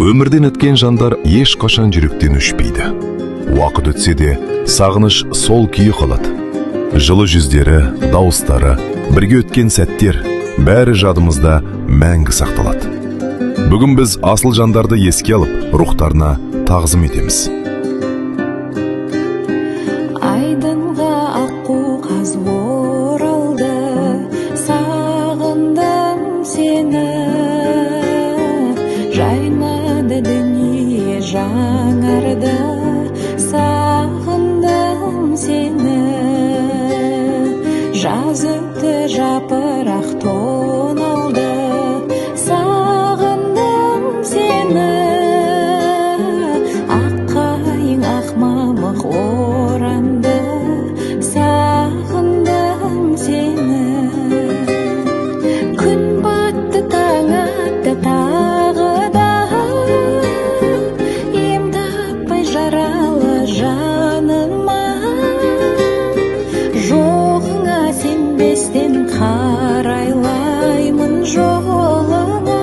Өмірден өткен жандар еш қашан жүректен өшпейді. Уақыт өтсе де, сағыныш сол күйі қалады. Жылы жүздері, дауыстары, бірге өткен сәттер, бәрі жадымызда мәңгі сақталады. Бүгін біз асыл жандарды еске алып, рухтарына тағзым етеміз. Айдынға аққу қаз оралды, сағындым сені. Жайнады дүние жаңарды, сағындым сені. Жаз өтті жапырақ тоналды, сағындым сені. Аққайың ақ мамық оранды, сағындым сені. Күн батты, таң атты тағы да, ем таппай жаралы жаныма. Жоғыңа сенбестен қарайлаймын жолыңа.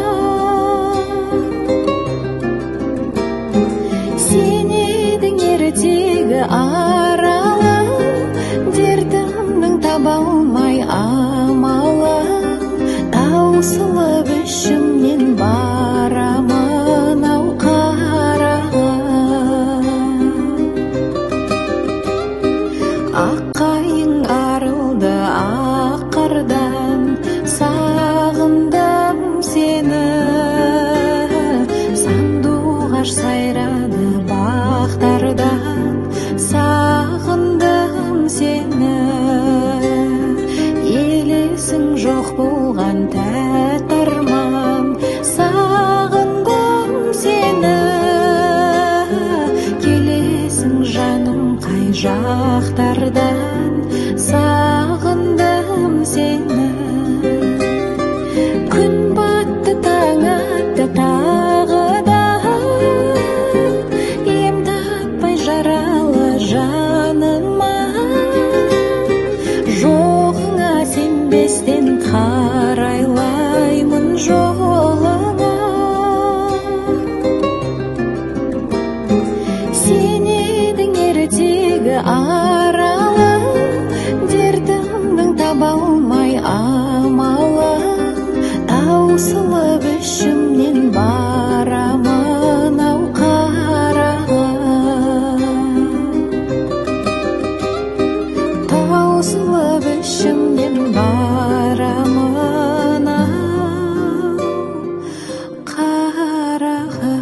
Сен едің ертегі аралы, дертімнің таба алмай амалы. Таусылып ішімнен барамын ау қараға. Аққайың арылды ақ қардан, сағындым сені. Сандуғаш сайрады бақтардан, сағындым сені. Елесің жоқ болған тәтті арман, сағындым сені. Келесің жаным қай жақтардан, сағындым сені. Күн батты, таң атты тағы да, ем таппай жаралы жаныма. Жоғыңа сенбестен қарайлаймын жолыңа. Сен едің ертегі аралы, дертімнің таба алмай амалы. Таусылып ішімнен барамын ау қараға. Таусылып ішімнен барамын ау қараға.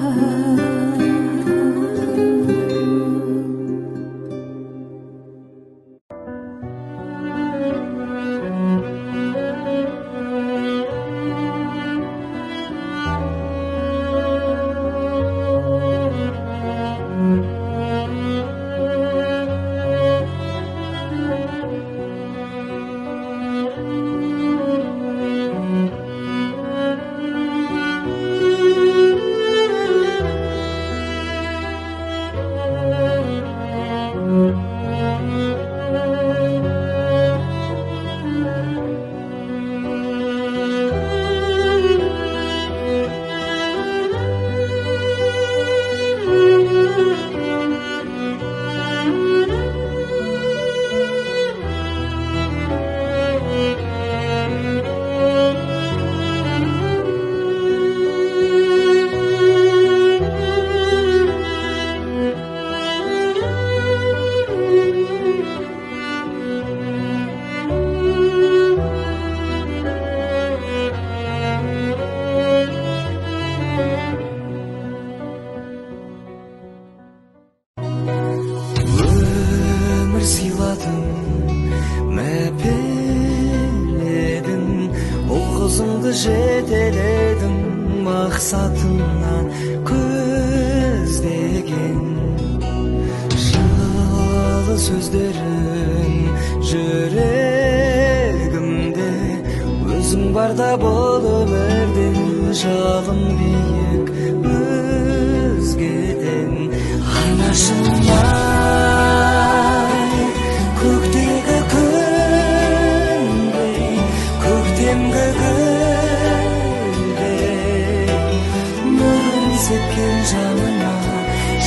сен жаныма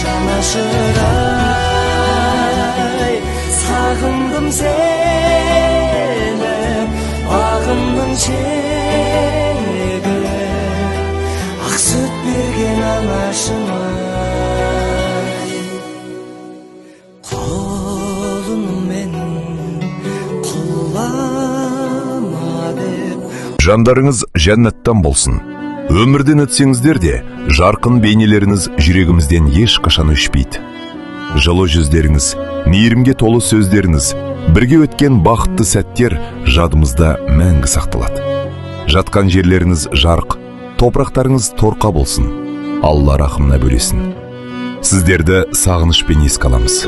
жанашырай сағындым сені бағымның шегі ақ сүт берген анашыма қолыңмен құлама деп Жандарыңыз жәннаттан болсын. Өмірден өтсеңіздер де, жарқын бейнелеріңіз жүрегімізден ешқашан өшпейді. Жылы жүздеріңіз, мейірімге толы сөздеріңіз, бірге өткен бақытты сәттер жадымызда мәңгі сақталады. Жатқан жерлеріңіз жарық, топырақтарыңыз торқа болсын. Алла рахымына бөлесін. Сіздерді сағынышпен еске аламыз.